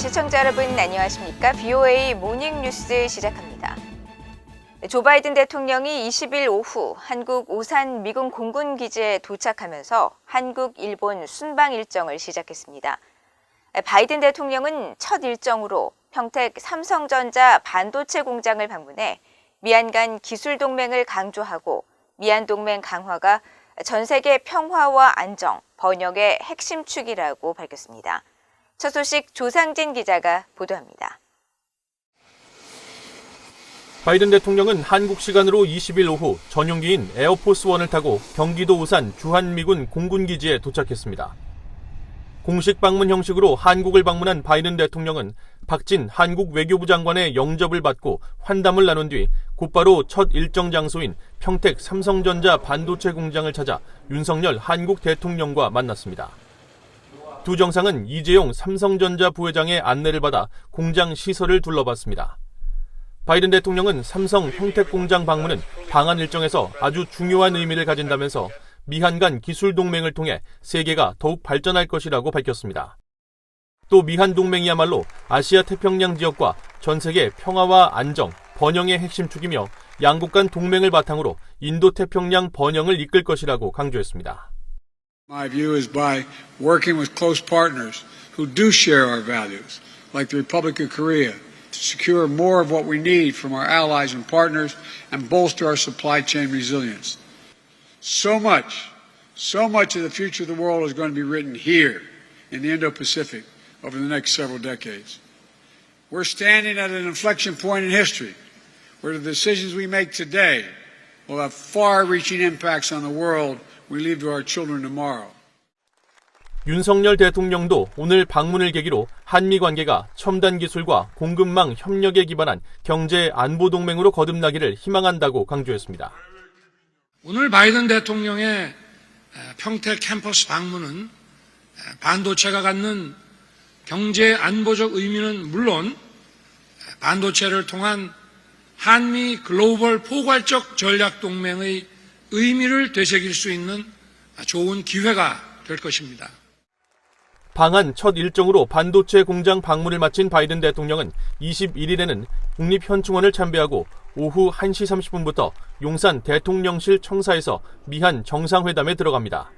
시청자 여러분 안녕하십니까? BOA 모닝뉴스 시작합니다. 조 바이든 대통령이 20일 오후 한국 오산 미군 공군 기지에 도착하면서 한국, 일본 순방 일정을 시작했습니다. 바이든 대통령은 첫 일정으로 평택 삼성전자 반도체 공장을 방문해 미한 간 기술 동맹을 강조하고 미한 동맹 강화가 전 세계 평화와 안정, 번영의 핵심 축이라고 밝혔습니다. 첫 소식 조상진 기자가 보도합니다. 바이든 대통령은 한국 시간으로 20일 오후 전용기인 에어포스원을 타고 경기도 오산 주한미군 공군기지에 도착했습니다. 공식 방문 형식으로 한국을 방문한 바이든 대통령은 박진 한국 외교부 장관의 영접을 받고 환담을 나눈 뒤 곧바로 첫 일정 장소인 평택 삼성전자 반도체 공장을 찾아 윤석열 한국 대통령과 만났습니다. 두 정상은 이재용 삼성전자 부회장의 안내를 받아 공장 시설을 둘러봤습니다. 바이든 대통령은 삼성 평택 공장 방문은 방한 일정에서 아주 중요한 의미를 가진다면서 미한 간 기술 동맹을 통해 세계가 더욱 발전할 것이라고 밝혔습니다. 또 미한 동맹이야말로 아시아 태평양 지역과 전 세계 평화와 안정, 번영의 핵심 축이며 양국 간 동맹을 바탕으로 인도 태평양 번영을 이끌 것이라고 강조했습니다. My view is by working with close partners who do share our values, like the Republic of Korea, to secure more of what we need from our allies and partners and bolster our supply chain resilience. So much of the future of the world is going to be written here in the Indo-Pacific over the next several decades. We're standing at an inflection point in history where the decisions we make today will have far-reaching impacts on the world we leave to our children tomorrow. 윤석열 대통령도 오늘 방문을 계기로 한미 관계가 첨단 기술과 공급망 협력에 기반한 경제 안보 동맹으로 거듭나기를 희망한다고 강조했습니다. 오늘 바이든 대통령의 평택 캠퍼스 방문은 반도체가 갖는 경제 안보적 의미는 물론 반도체를 통한 한미 글로벌 포괄적 전략 동맹의 의미를 되새길 수 있는 좋은 기회가 될 것입니다. 방한 첫 일정으로 반도체 공장 방문을 마친 바이든 대통령은 21일에는 국립현충원을 참배하고 오후 1시 30분부터 용산 대통령실 청사에서 미한 정상회담에 들어갑니다.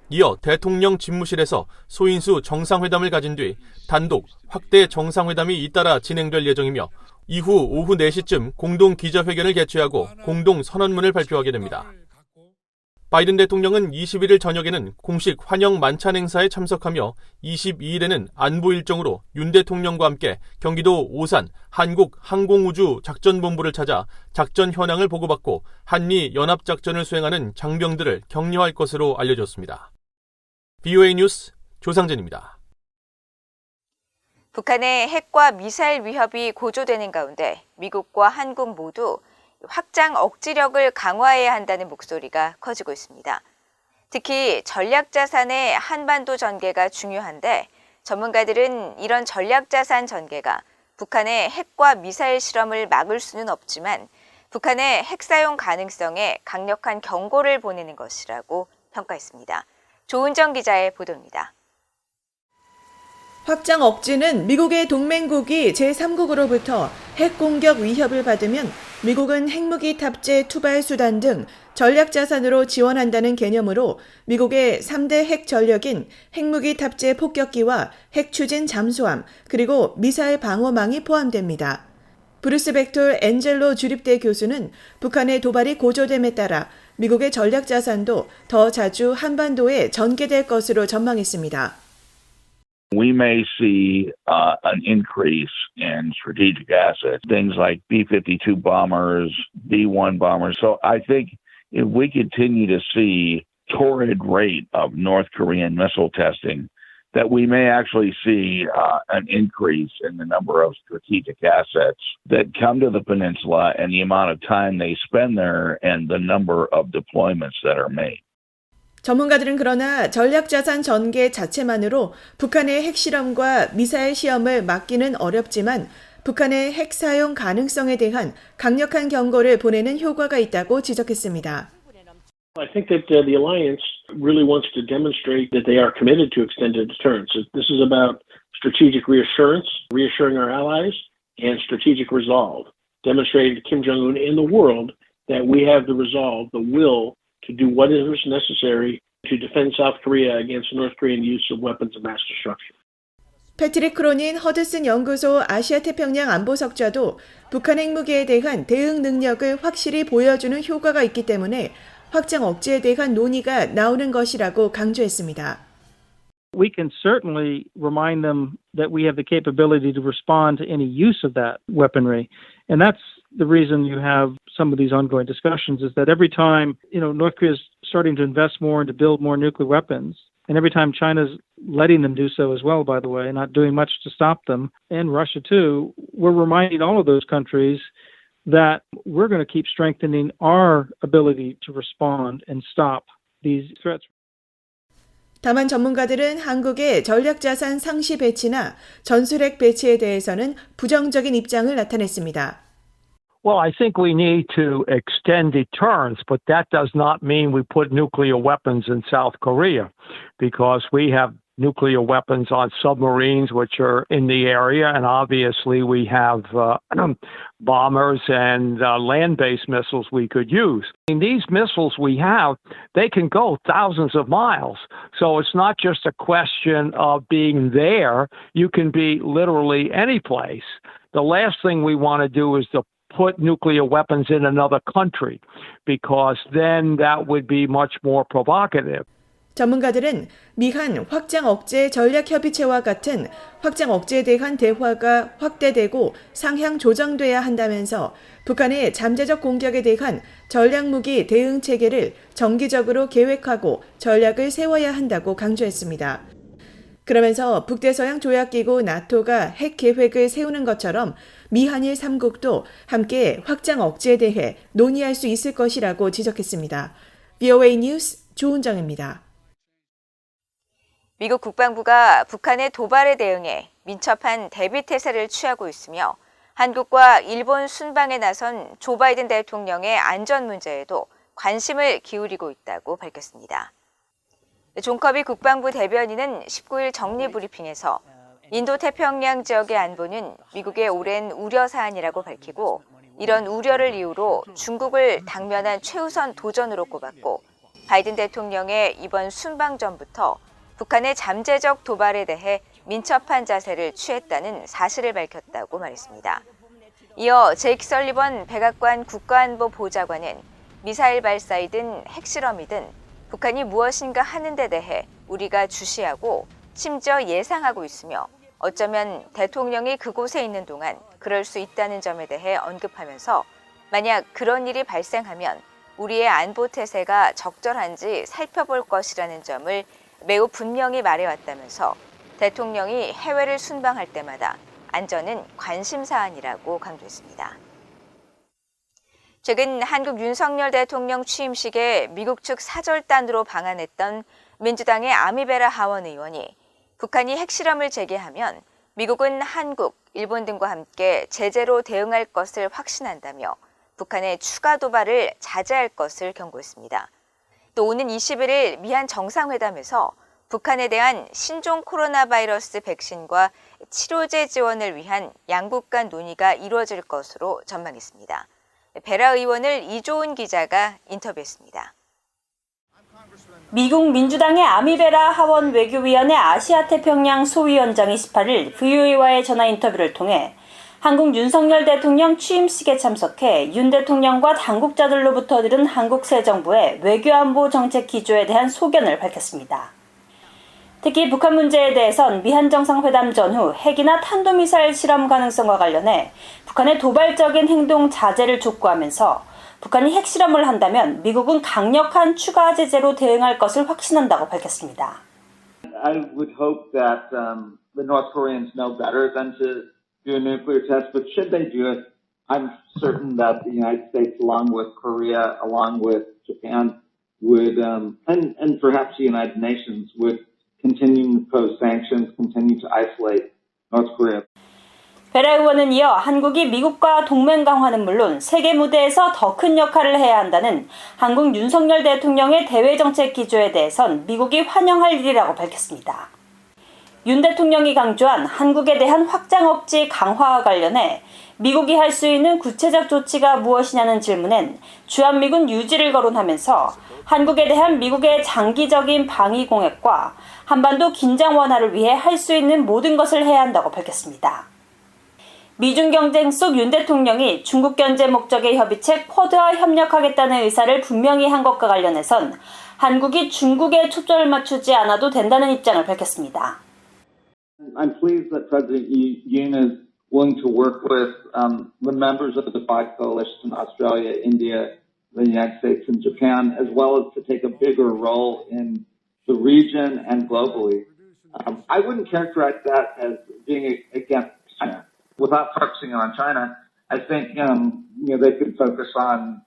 이어 대통령 집무실에서 소인수 정상회담을 가진 뒤 단독 확대 정상회담이 잇따라 진행될 예정이며 이후 오후 4시쯤 공동 기자회견을 개최하고 공동 선언문을 발표하게 됩니다. 바이든 대통령은 21일 저녁에는 공식 환영 만찬 행사에 참석하며 22일에는 안보 일정으로 윤 대통령과 함께 경기도 오산 한국 항공우주 작전본부를 찾아 작전 현황을 보고받고 한미 연합작전을 수행하는 장병들을 격려할 것으로 알려졌습니다. BOA 뉴스 조상진입니다. 북한의 핵과 미사일 위협이 고조되는 가운데 미국과 한국 모두 확장 억지력을 강화해야 한다는 목소리가 커지고 있습니다. 특히 전략자산의 한반도 전개가 중요한데 전문가들은 이런 전략자산 전개가 북한의 핵과 미사일 실험을 막을 수는 없지만 북한의 핵 사용 가능성에 강력한 경고를 보내는 것이라고 평가했습니다. 조은정 기자의 보도입니다. 확장 억지는 미국의 동맹국이 제3국으로부터 핵 공격 위협을 받으면 미국은 핵무기 탑재 투발 수단 등 전략자산으로 지원한다는 개념으로 미국의 3대 핵 전력인 핵무기 탑재 폭격기와 핵 추진 잠수함 그리고 미사일 방어망이 포함됩니다. 브루스 벡톨 엔젤로 주립대 교수는 북한의 도발이 고조됨에 따라 미국의 전략자산도 더 자주 한반도에 전개될 것으로 전망했습니다. We may see an increase in strategic assets, things like B-52 bombers, B-1 bombers. So I think if we continue to see torrid rate of North Korean missile testing, that we may actually see an increase in the number of strategic assets that come to the peninsula and the amount of time they spend there and the number of deployments that are made. 전문가들은 그러나 전략자산 전개 자체만으로 북한의 핵실험과 미사일 시험을 막기는 어렵지만 북한의 핵 사용 가능성에 대한 강력한 경고를 보내는 효과가 있다고 지적했습니다. I think that the alliance really wants to demonstrate that they are committed to extended deterrence. This is about strategic reassurance, reassuring our allies, and strategic resolve, demonstrating to Kim Jong-un and the world that we have the resolve, the will to do what is necessary to defend South Korea against North Korean use of weapons of mass destruction. 패트릭 크로닌 허드슨 연구소 아시아태평양 안보석좌도 북한 핵무기에 대한 대응 능력을 확실히 보여주는 효과가 있기 때문에 확장 억제에 대한 논의가 나오는 것이라고 강조했습니다. We can certainly remind them that we have the capability to respond to any use of that weaponry. And that's the reason you have some of these ongoing discussions is that every time, North Korea is starting to invest more and to build more nuclear weapons, and every time China's letting them do so as well, by the way, not doing much to stop them, and Russia too, we're reminding all of those countries that we're going to keep strengthening our ability to respond and stop these threats. 다만 전문가들은 한국의 전략자산 상시 배치나 전술핵 배치에 대해서는 부정적인 입장을 나타냈습니다. Well, I think we need to extend deterrence, but that does not mean we put nuclear weapons in South Korea, because we have nuclear weapons on submarines which are in the area, and obviously we have bombers and land-based missiles we could use. And these missiles we have, they can go thousands of miles. So it's not just a question of being there. You can be literally any place. The last thing we want to do is to put nuclear weapons in another country, because then that would be much more provocative. 전문가들은 미한 확장 억제 전략협의체와 같은 확장 억제에 대한 대화가 확대되고 상향 조정돼야 한다면서 북한의 잠재적 공격에 대한 전략무기 대응 체계를 정기적으로 계획하고 전략을 세워야 한다고 강조했습니다. 그러면서 북대서양 조약기구 나토가 핵 계획을 세우는 것처럼 미한일 3국도 함께 확장 억제에 대해 논의할 수 있을 것이라고 지적했습니다. VOA 뉴스 조은정입니다. 미국 국방부가 북한의 도발에 대응해 민첩한 대비태세를 취하고 있으며 한국과 일본 순방에 나선 조 바이든 대통령의 안전 문제에도 관심을 기울이고 있다고 밝혔습니다. 존 커비 국방부 대변인은 19일 정리브리핑에서 인도태평양 지역의 안보는 미국의 오랜 우려 사안이라고 밝히고 이런 우려를 이유로 중국을 당면한 최우선 도전으로 꼽았고 바이든 대통령의 이번 순방 전부터 북한의 잠재적 도발에 대해 민첩한 자세를 취했다는 사실을 밝혔다고 말했습니다. 이어 제이크 설리번 백악관 국가안보 보좌관은 미사일 발사이든 핵실험이든 북한이 무엇인가 하는 데 대해 우리가 주시하고 심지어 예상하고 있으며 어쩌면 대통령이 그곳에 있는 동안 그럴 수 있다는 점에 대해 언급하면서 만약 그런 일이 발생하면 우리의 안보 태세가 적절한지 살펴볼 것이라는 점을 매우 분명히 말해왔다면서 대통령이 해외를 순방할 때마다 안전은 관심 사안이라고 강조했습니다. 최근 한국 윤석열 대통령 취임식에 미국 측 사절단으로 방한했던 민주당의 아미베라 하원 의원이 북한이 핵실험을 재개하면 미국은 한국, 일본 등과 함께 제재로 대응할 것을 확신한다며 북한의 추가 도발을 자제할 것을 경고했습니다. 또 오는 21일 미한 정상회담에서 북한에 대한 신종 코로나 바이러스 백신과 치료제 지원을 위한 양국 간 논의가 이루어질 것으로 전망했습니다. 베라 의원을 이조은 기자가 인터뷰했습니다. 미국 민주당의 아미베라 하원 외교위원회 아시아태평양 소위원장이 18일 VOA와의 전화 인터뷰를 통해 한국 윤석열 대통령 취임식에 참석해 윤 대통령과 당국자들로부터 들은 한국 새 정부의 외교안보 정책 기조에 대한 소견을 밝혔습니다. 특히 북한 문제에 대해선 미한 정상회담 전후 핵이나 탄도미사일 실험 가능성과 관련해 북한의 도발적인 행동 자제를 촉구하면서 북한이 핵실험을 한다면 미국은 강력한 추가 제재로 대응할 것을 확신한다고 밝혔습니다. I would hope that the North Koreans know better than to do a nuclear test, but should they do it, I'm certain that the United States, along with Korea, along with Japan, would, and perhaps the United Nations, would continue to impose sanctions, continue to isolate North Korea. 베라 의원은 이어 한국이 미국과 동맹 강화는 물론 세계 무대에서 더 큰 역할을 해야 한다는 한국 윤석열 대통령의 대외 정책 기조에 대해선 미국이 환영할 일이라고 밝혔습니다. 윤 대통령이 강조한 한국에 대한 확장 억지 강화와 관련해 미국이 할 수 있는 구체적 조치가 무엇이냐는 질문엔 주한미군 유지를 거론하면서 한국에 대한 미국의 장기적인 방위 공약과 한반도 긴장 완화를 위해 할 수 있는 모든 것을 해야 한다고 밝혔습니다. 미중 경쟁 속 윤 대통령이 중국 견제 목적의 협의체 쿼드와 협력하겠다는 의사를 분명히 한 것과 관련해선 한국이 중국에 초점을 맞추지 않아도 된다는 입장을 밝혔습니다. I'm pleased that President Yoon is willing to work with the members of the Five Coalition, Australia, India, the United States, and Japan, as well as to take a bigger role in the region and globally. I wouldn't characterize that as being against China. Without focusing on China, I think they could focus on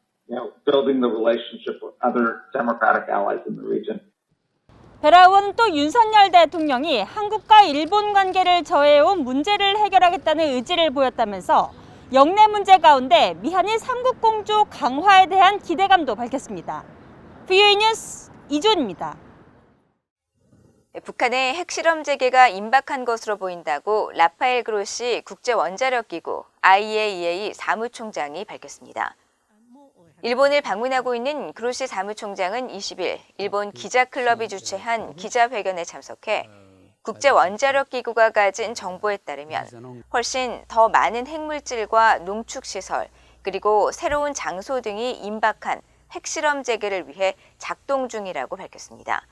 building the relationship with other democratic allies in the region. 베라원 또 윤석열 대통령이 한국과 일본 관계를 저해온 문제를 해결하겠다는 의지를 보였다면서 영내 문제 가운데 미한일 삼국공조 강화에 대한 기대감도 밝혔습니다. VOA 뉴스 이존입니다. 북한의 핵실험 재개가 임박한 것으로 보인다고 라파엘 그로시 국제원자력기구 IAEA 사무총장이 밝혔습니다. 일본을 방문하고 있는 그로시 사무총장은 20일 일본 기자클럽이 주최한 기자회견에 참석해 국제원자력기구가 가진 정보에 따르면 훨씬 더 많은 핵물질과 농축시설 그리고 새로운 장소 등이 임박한 핵실험 재개를 위해 작동 중이라고 밝혔습니다.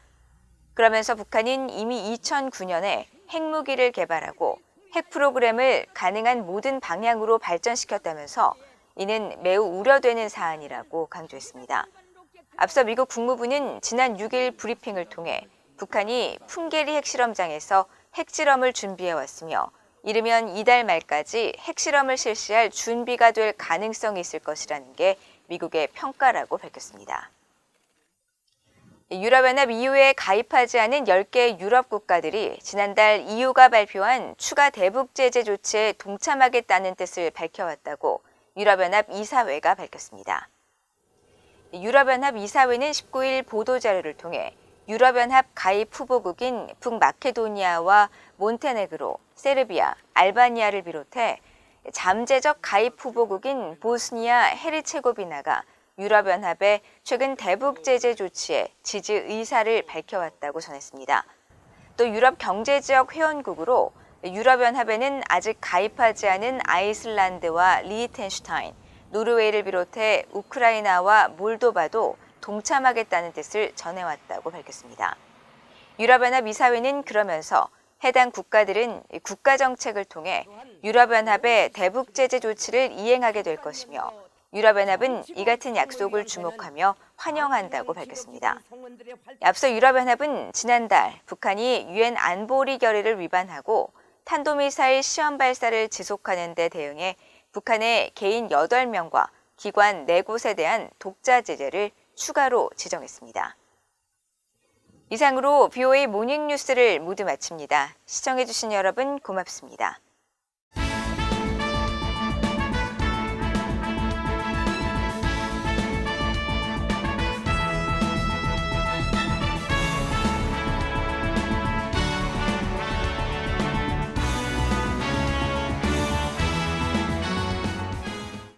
그러면서 북한은 이미 2009년에 핵무기를 개발하고 핵 프로그램을 가능한 모든 방향으로 발전시켰다면서 이는 매우 우려되는 사안이라고 강조했습니다. 앞서 미국 국무부는 지난 6일 브리핑을 통해 북한이 풍계리 핵실험장에서 핵실험을 준비해왔으며 이르면 이달 말까지 핵실험을 실시할 준비가 될 가능성이 있을 것이라는 게 미국의 평가라고 밝혔습니다. 유럽연합 EU에 가입하지 않은 10개 유럽 국가들이 지난달 EU가 발표한 추가 대북 제재 조치에 동참하겠다는 뜻을 밝혀왔다고 유럽연합 이사회가 밝혔습니다. 유럽연합 이사회는 19일 보도자료를 통해 유럽연합 가입 후보국인 북마케도니아와 몬테네그로, 세르비아, 알바니아를 비롯해 잠재적 가입 후보국인 보스니아 헤르체고비나가 유럽연합의 최근 대북 제재 조치에 지지 의사를 밝혀왔다고 전했습니다. 또 유럽 경제지역 회원국으로 유럽연합에는 아직 가입하지 않은 아이슬란드와 리히텐슈타인, 노르웨이를 비롯해 우크라이나와 몰도바도 동참하겠다는 뜻을 전해왔다고 밝혔습니다. 유럽연합 이사회는 그러면서 해당 국가들은 국가정책을 통해 유럽연합의 대북 제재 조치를 이행하게 될 것이며 유럽연합은 이 같은 약속을 주목하며 환영한다고 밝혔습니다. 앞서 유럽연합은 지난달 북한이 유엔 안보리 결의를 위반하고 탄도미사일 시험 발사를 지속하는 데 대응해 북한의 개인 8명과 기관 4곳에 대한 독자 제재를 추가로 지정했습니다. 이상으로 VOA 모닝뉴스를 모두 마칩니다. 시청해주신 여러분 고맙습니다.